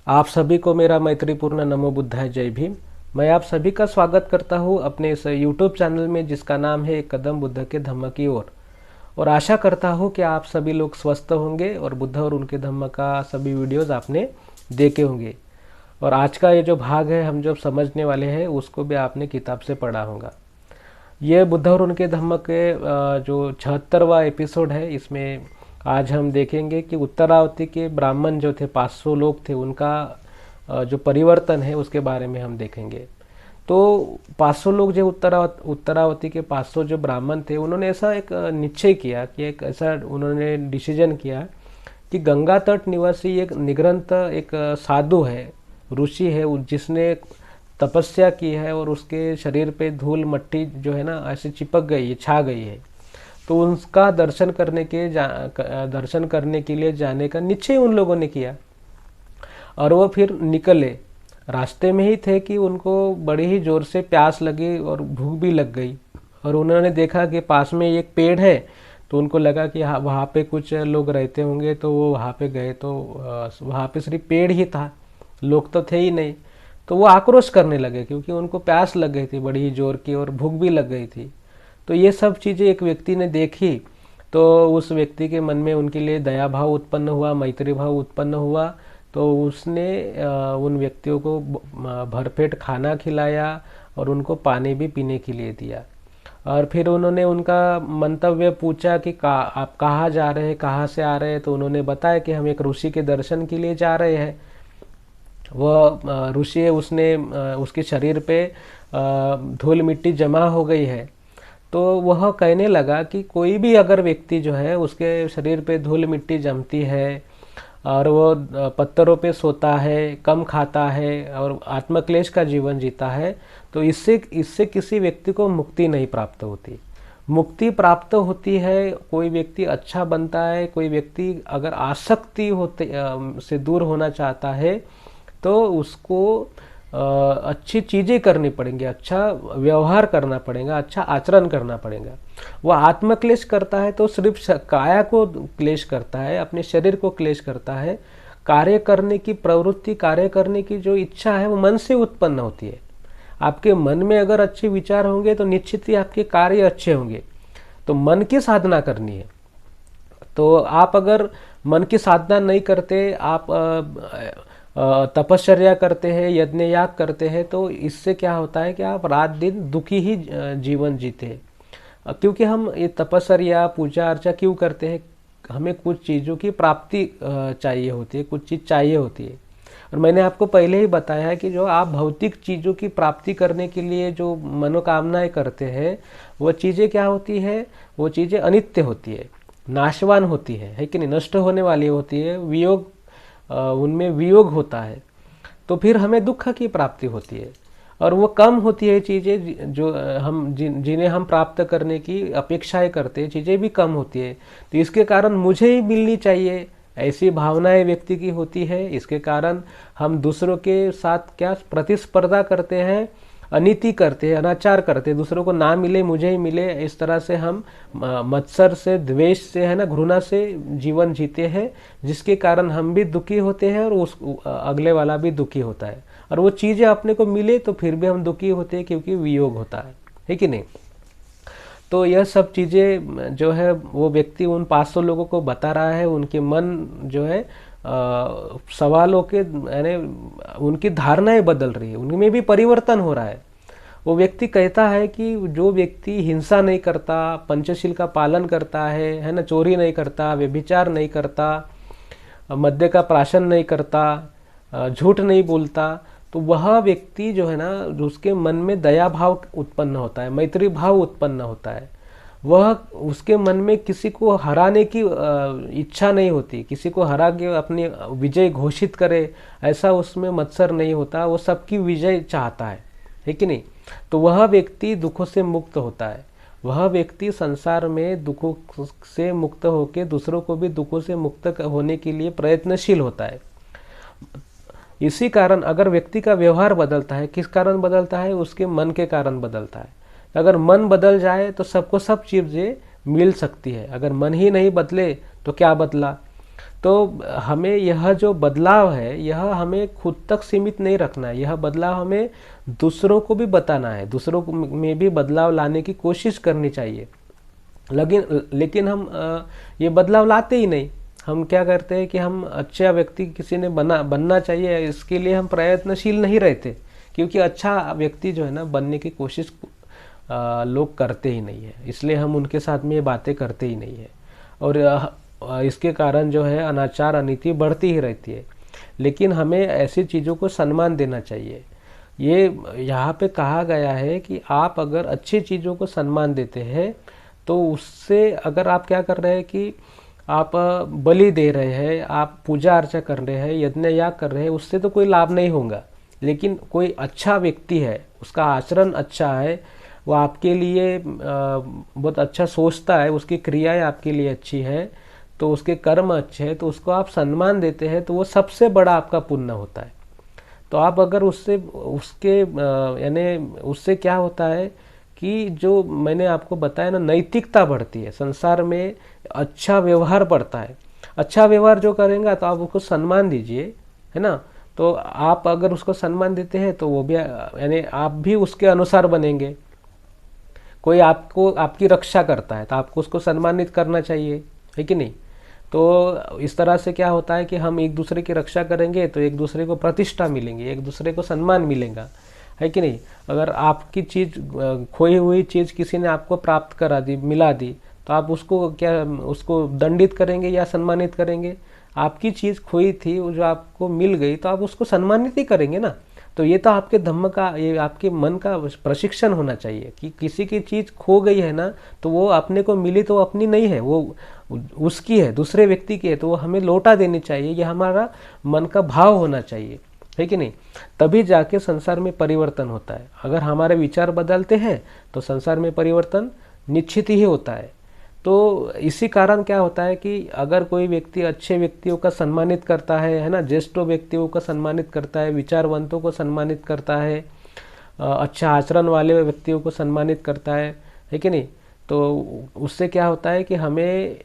आप सभी को मेरा मैत्रीपूर्ण नमो बुद्धाय जय भीम। मैं आप सभी का स्वागत करता हूं अपने इस यूट्यूब चैनल में जिसका नाम है एक कदम बुद्ध के धम्म की ओर। और आशा करता हूं कि आप सभी लोग स्वस्थ होंगे और बुद्ध और उनके धम्म का सभी वीडियोस आपने देखे होंगे। और आज का ये जो भाग है हम जो समझने वाले हैं उसको भी आपने किताब से पढ़ा होगा। ये बुद्ध और उनके धम्म के जो 76वां एपिसोड है, इसमें आज हम देखेंगे कि उत्तरावती के ब्राह्मण जो थे 500 लोग थे, उनका जो परिवर्तन है उसके बारे में हम देखेंगे। तो 500 लोग जो उत्तरावती के 500 जो ब्राह्मण थे, उन्होंने ऐसा एक निश्चय किया कि एक ऐसा उन्होंने डिसीजन किया कि गंगा तट निवासी एक निग्रंथ एक साधु है, ऋषि है, जिसने तपस्या की है और उसके शरीर पे धूल मट्टी जो है ना ऐसे चिपक गई है, छा गई है। तो उसका दर्शन करने के लिए जाने का निश्चय उन लोगों ने किया। और वो फिर निकले, रास्ते में ही थे कि उनको बड़ी ही जोर से प्यास लगी और भूख भी लग गई। और उन्होंने देखा कि पास में एक पेड़ है, तो उनको लगा कि वहाँ पे कुछ लोग रहते होंगे, तो वो वहाँ पे गए तो वहाँ पे सिर्फ पेड़ ही था, लोग तो थे ही नहीं। तो वो आक्रोश करने लगे क्योंकि उनको प्यास लग गई थी बड़ी ही जोर की और भूख भी लग गई थी। तो ये सब चीज़ें एक व्यक्ति ने देखी, तो उस व्यक्ति के मन में उनके लिए दया भाव उत्पन्न हुआ, मैत्री भाव उत्पन्न हुआ। तो उसने उन व्यक्तियों को भरपेट खाना खिलाया और उनको पानी भी पीने के लिए दिया। और फिर उन्होंने उनका मंतव्य पूछा कि आप कहाँ जा रहे हैं, कहाँ से आ रहे हैं। तो उन्होंने बताया कि हम एक ऋषि के दर्शन के लिए जा रहे हैं। वह ऋषि है, उसने उसके शरीर पे धूल मिट्टी जमा हो गई है। तो वह कहने लगा कि कोई भी अगर व्यक्ति जो है उसके शरीर पे धूल मिट्टी जमती है और वो पत्थरों पे सोता है, कम खाता है और आत्मक्लेश का जीवन जीता है, तो इससे इससे किसी व्यक्ति को मुक्ति नहीं प्राप्त होती। मुक्ति प्राप्त होती है, कोई व्यक्ति अच्छा बनता है, कोई व्यक्ति अगर आसक्ति होते से दूर होना चाहता है तो उसको अच्छी चीज़ें करनी पड़ेंगी, अच्छा व्यवहार करना पड़ेगा, अच्छा आचरण करना पड़ेगा। वह आत्मक्लेश करता है तो सिर्फ काया को क्लेश करता है, अपने शरीर को क्लेश करता है। कार्य करने की प्रवृत्ति, कार्य करने की जो इच्छा है वो मन से उत्पन्न होती है। आपके मन में अगर अच्छे विचार होंगे तो निश्चित ही आपके कार्य अच्छे होंगे। तो मन की साधना करनी है। तो आप अगर मन की साधना नहीं करते, आप तपश्चर्या करते हैं, यज्ञ याग करते हैं, तो इससे क्या होता है कि आप रात दिन दुखी ही जीवन जीते हैं। क्योंकि हम ये तपश्चर्या पूजा अर्चा क्यों करते हैं, हमें कुछ चीज़ों की प्राप्ति चाहिए होती है, कुछ चीज़ चाहिए होती है। और मैंने आपको पहले ही बताया है कि जो आप भौतिक चीज़ों की प्राप्ति करने के लिए जो मनोकामनाएं करते हैं, वो चीज़ें क्या होती है, वो चीज़ें अनित्य होती है, नाशवान होती है कि नहीं, नष्ट होने वाली होती है, वियोग उनमें वियोग होता है। तो फिर हमें दुख की प्राप्ति होती है और वो कम होती है चीज़ें जो हम जिन्हें हम प्राप्त करने की अपेक्षाएं करते हैं, चीज़ें भी कम होती है। तो इसके कारण मुझे ही मिलनी चाहिए ऐसी भावनाएं व्यक्ति की होती है। इसके कारण हम दूसरों के साथ क्या प्रतिस्पर्धा करते हैं, अनीति करते हैं, अनाचार करते हैं, दूसरों को ना मिले मुझे ही मिले, इस तरह से हम मत्सर से, द्वेष से, है ना, घृणा से जीवन जीते हैं, जिसके कारण हम भी दुखी होते हैं और उस अगले वाला भी दुखी होता है। और वो चीज़ें अपने को मिले तो फिर भी हम दुखी होते हैं क्योंकि वियोग होता है कि नहीं। तो यह सब चीज़ें जो है वो व्यक्ति उन 500 लोगों को बता रहा है। उनके मन जो है सवालों के यानी उनकी धारणाएं बदल रही है, उनमें भी परिवर्तन हो रहा है। वो व्यक्ति कहता है कि जो व्यक्ति हिंसा नहीं करता, पंचशील का पालन करता है ना, चोरी नहीं करता, व्यभिचार नहीं करता, मद्य का प्राशन नहीं करता, झूठ नहीं बोलता, तो वह व्यक्ति जो है ना, उसके मन में दया भाव उत्पन्न होता है, मैत्री भाव उत्पन्न होता है। वह उसके मन में किसी को हराने की इच्छा नहीं होती, किसी को हरा के अपनी विजय घोषित करे ऐसा उसमें मत्सर नहीं होता, वो सबकी विजय चाहता है कि नहीं। तो वह व्यक्ति दुखों से मुक्त होता है, वह व्यक्ति संसार में दुखों से मुक्त होकर दूसरों को भी दुखों से मुक्त होने के लिए प्रयत्नशील होता है। इसी कारण अगर व्यक्ति का व्यवहार बदलता है, किस कारण बदलता है, उसके मन के कारण बदलता है। अगर मन बदल जाए तो सबको सब चीज़ें मिल सकती है, अगर मन ही नहीं बदले तो क्या बदला। तो हमें यह जो बदलाव है यह हमें खुद तक सीमित नहीं रखना है, यह बदलाव हमें दूसरों को भी बताना है, दूसरों में भी बदलाव लाने की कोशिश करनी चाहिए। लेकिन हम ये बदलाव लाते ही नहीं। हम क्या करते हैं कि हम अच्छा व्यक्ति किसी ने बनना चाहिए, इसके लिए हम प्रयत्नशील नहीं रहते, क्योंकि अच्छा व्यक्ति जो है ना बनने की कोशिश लोग करते ही नहीं है, इसलिए हम उनके साथ में ये बातें करते ही नहीं है। और इसके कारण जो है अनाचार अनीति बढ़ती ही रहती है। लेकिन हमें ऐसी चीज़ों को सम्मान देना चाहिए। ये यहाँ पे कहा गया है कि आप अगर अच्छी चीज़ों को सम्मान देते हैं तो उससे, अगर आप क्या कर रहे हैं कि आप बलि दे रहे हैं, आप पूजा अर्चा कर रहे हैं, यज्ञ याग कर रहे हैं, उससे तो कोई लाभ नहीं होगा। लेकिन कोई अच्छा व्यक्ति है, उसका आचरण अच्छा है, वो आपके लिए बहुत अच्छा सोचता है, उसकी क्रियाएं आपके लिए अच्छी है, तो उसके कर्म अच्छे हैं, तो उसको आप सम्मान देते हैं, तो वो सबसे बड़ा आपका पुण्य होता है। तो आप अगर यानी उससे क्या होता है कि जो मैंने आपको बताया ना, नैतिकता बढ़ती है संसार में, अच्छा व्यवहार बढ़ता है। अच्छा व्यवहार जो करेंगे तो आप उसको सम्मान दीजिए, है ना। तो आप अगर उसको सम्मान देते हैं तो वो भी यानी आप भी उसके अनुसार बनेंगे। कोई आपको आपकी रक्षा करता है तो आपको उसको सम्मानित करना चाहिए, है कि नहीं। तो इस तरह से क्या होता है कि हम एक दूसरे की रक्षा करेंगे तो एक दूसरे को प्रतिष्ठा मिलेंगी, एक दूसरे को सम्मान मिलेगा, है कि नहीं। अगर आपकी चीज़, खोई हुई चीज़ किसी ने आपको प्राप्त करा दी, मिला दी, तो आप उसको क्या, उसको दंडित करेंगे या सम्मानित करेंगे। आपकी चीज़ खोई थी, वो जो आपको मिल गई, तो आप उसको सम्मानित ही करेंगे ना। तो ये तो आपके धम्म का, ये आपके मन का प्रशिक्षण होना चाहिए कि किसी की चीज़ खो गई है ना, तो वो अपने को मिली तो अपनी नहीं है, वो उसकी है, दूसरे व्यक्ति की है, तो वो हमें लौटा देनी चाहिए। ये हमारा मन का भाव होना चाहिए, है कि नहीं। तभी जाके संसार में परिवर्तन होता है। अगर हमारे विचार बदलते हैं तो संसार में परिवर्तन निश्चित ही होता है। तो इसी कारण क्या होता है कि अगर कोई व्यक्ति अच्छे व्यक्तियों का सम्मानित करता है ना, ज्येष्ठ व्यक्तियों का सम्मानित करता है, विचारवंतों को सम्मानित करता है, अच्छा आचरण वाले व्यक्तियों को सम्मानित करता है कि नहीं। तो उससे क्या होता है कि हमें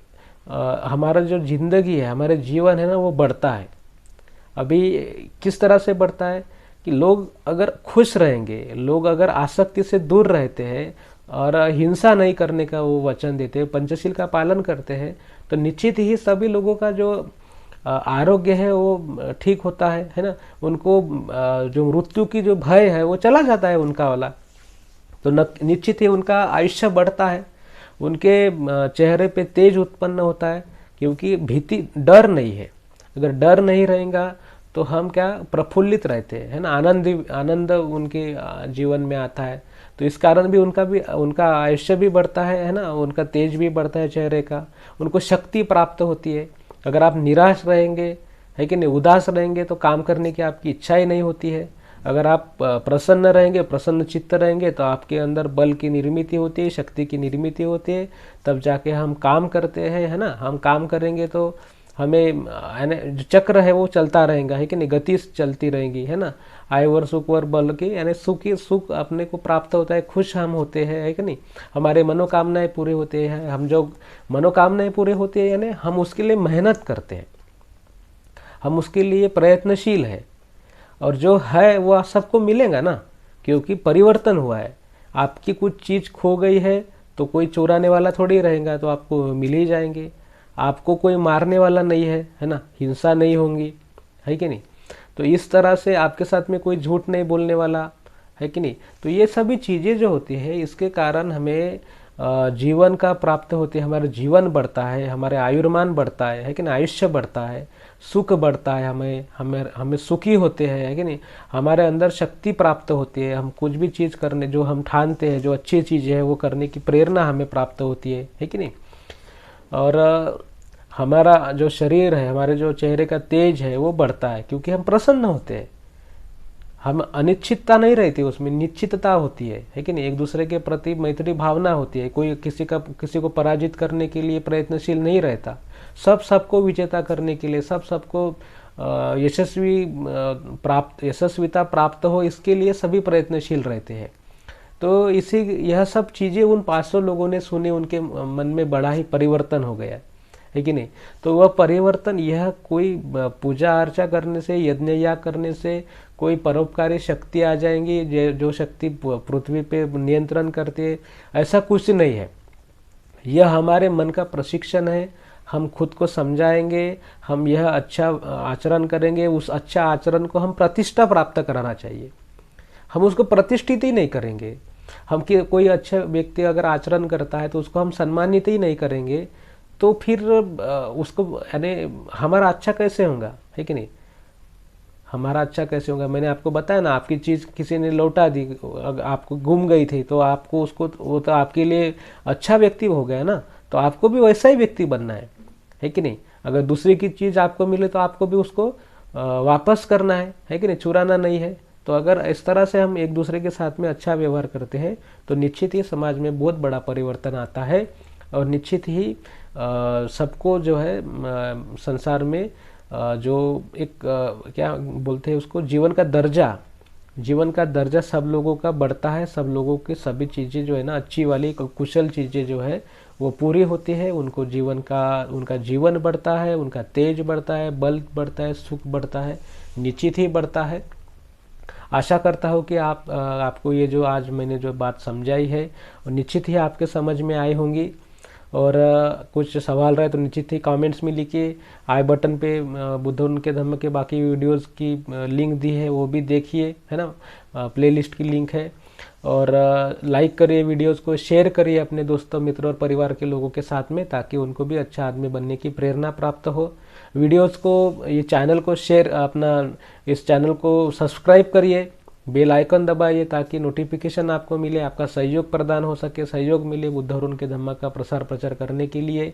हमारा जो जिंदगी है, हमारे जीवन है ना, वो बढ़ता है। अभी किस तरह से बढ़ता है कि लोग अगर खुश रहेंगे, लोग अगर आसक्ति से दूर रहते हैं और हिंसा नहीं करने का वो वचन देते हैं, पंचशील का पालन करते हैं, तो निश्चित ही सभी लोगों का जो आरोग्य है वो ठीक होता है ना। उनको जो मृत्यु की जो भय है वो चला जाता है उनका वाला। तो निश्चित ही उनका आयुष्य बढ़ता है, उनके चेहरे पे तेज उत्पन्न होता है, क्योंकि भीति, डर नहीं है। अगर डर नहीं रहेगा तो हम क्या, प्रफुल्लित रहते हैं, है ना, आनंद उनके जीवन में आता है। तो इस कारण भी उनका आयुष्य भी बढ़ता है ना, उनका तेज भी बढ़ता है चेहरे का, उनको शक्ति प्राप्त होती है। अगर आप निराश रहेंगे, है कि नहीं, उदास रहेंगे, तो काम करने की आपकी इच्छा ही नहीं होती है। अगर आप प्रसन्न रहेंगे, प्रसन्न चित्त रहेंगे, तो आपके अंदर बल की निर्मित होती है, शक्ति की निर्मित होती है, तब जाके हम काम करते हैं, है ना। हम काम करेंगे तो हमें जो चक्र है वो चलता रहेगा, है कि नहीं, गति चलती रहेगी, है ना। आयवर सुखवर बल की, यानी सुख अपने को प्राप्त होता है, खुश हम होते हैं, है कि नहीं। हमारे मनोकामनाएं पूरे होते हैं, हम जो मनोकामनाएं पूरे होती है, यानी हम उसके लिए मेहनत करते हैं, हम उसके लिए प्रयत्नशील है, और जो है वो सबको मिलेगा ना, क्योंकि परिवर्तन हुआ है। आपकी कुछ चीज़ खो गई है तो कोई चुराने वाला थोड़ी रहेगा, तो आपको मिल ही जाएंगे। आपको कोई मारने वाला नहीं है ना, हिंसा नहीं होंगी, है कि नहीं। तो इस तरह से आपके साथ में कोई झूठ नहीं बोलने वाला, है कि नहीं। तो ये सभी चीज़ें जो होती है, इसके कारण हमें जीवन का प्राप्त होती है, हमारा जीवन बढ़ता है, हमारे आयुर्मान बढ़ता है कि नहीं, आयुष्य बढ़ता है, सुख बढ़ता है, हमें सुखी होते हैं, है कि नहीं। हमारे अंदर शक्ति प्राप्त होती है, हम कुछ भी चीज़ करने, जो हम ठानते हैं, जो अच्छी चीज़ें है वो करने की प्रेरणा हमें प्राप्त होती है कि नहीं। और हमारा जो शरीर है, हमारे जो चेहरे का तेज है वो बढ़ता है, क्योंकि हम प्रसन्न होते हैं। हम अनिश्चितता नहीं रहती, उसमें निश्चितता होती है कि नहीं। एक दूसरे के प्रति मैत्री भावना होती है, कोई किसी को पराजित करने के लिए प्रयत्नशील नहीं रहता, सबको विजेता करने के लिए, सबको यशस्विता प्राप्त हो, इसके लिए सभी प्रयत्नशील रहते हैं। तो यह सब चीज़ें उन 500 लोगों ने सुने, उनके मन में बड़ा ही परिवर्तन हो गया, है कि नहीं। तो वह परिवर्तन यह कोई पूजा अर्चा करने से, यज्ञ याग करने से कोई परोपकारी शक्ति आ जाएंगी जो शक्ति पृथ्वी पे नियंत्रण करती है, ऐसा कुछ नहीं है। यह हमारे मन का प्रशिक्षण है। हम खुद को समझाएंगे, हम यह अच्छा आचरण करेंगे, उस अच्छा आचरण को हम प्रतिष्ठा प्राप्त कराना चाहिए। हम उसको प्रतिष्ठित ही नहीं करेंगे। हम कि कोई अच्छा व्यक्ति अगर आचरण करता है तो उसको हम सम्मानित ही नहीं करेंगे, तो फिर उसको यानी हमारा अच्छा कैसे होगा, है कि नहीं। हमारा अच्छा कैसे होगा। मैंने आपको बताया ना, आपकी चीज़ किसी ने लौटा दी, आपको गुम गई थी, तो आपको उसको, वो तो आपके लिए अच्छा व्यक्ति हो गया ना। तो आपको भी वैसा ही व्यक्ति बनना है कि नहीं। अगर दूसरे की चीज़ आपको मिले तो आपको भी उसको वापस करना है कि नहीं, चुराना नहीं है। तो अगर इस तरह से हम एक दूसरे के साथ में अच्छा व्यवहार करते हैं तो निश्चित ही समाज में बहुत बड़ा परिवर्तन आता है, और निश्चित ही सबको जो है संसार में जो एक क्या बोलते हैं उसको, जीवन का दर्जा सब लोगों का बढ़ता है। सब लोगों के सभी चीज़ें जो है ना, अच्छी वाली कुशल चीज़ें जो है वो पूरी होती है। उनको उनका जीवन बढ़ता है, उनका तेज बढ़ता है, बल बढ़ता है, सुख बढ़ता है, निश्चित ही बढ़ता है। आशा करता हूँ कि आपको ये जो आज मैंने जो बात समझाई है और निश्चित ही आपके समझ में आई होंगी। और कुछ सवाल रहे तो निश्चित ही कमेंट्स में लिखिए। आई बटन पे बुद्ध उनके धम्म के बाकी वीडियोस की लिंक दी है, वो भी देखिए, है ना। प्लेलिस्ट की लिंक है। और लाइक करिए वीडियोस को, शेयर करिए अपने दोस्तों, मित्रों और परिवार के लोगों के साथ में, ताकि उनको भी अच्छा आदमी बनने की प्रेरणा प्राप्त हो। वीडियोस को, ये चैनल को शेयर, इस चैनल को सब्सक्राइब करिए, बेल आइकन दबाइए, ताकि नोटिफिकेशन आपको मिले, आपका सहयोग प्रदान हो सके, सहयोग मिले बुद्ध और उनके धम्म का प्रसार प्रचार करने के लिए।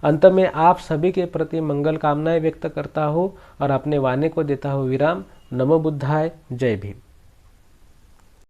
अंत में आप सभी के प्रति मंगल कामनाएं व्यक्त करता हूँ और अपने वाणी को देता हूँ विराम। नमो बुद्धाय। जय भीम।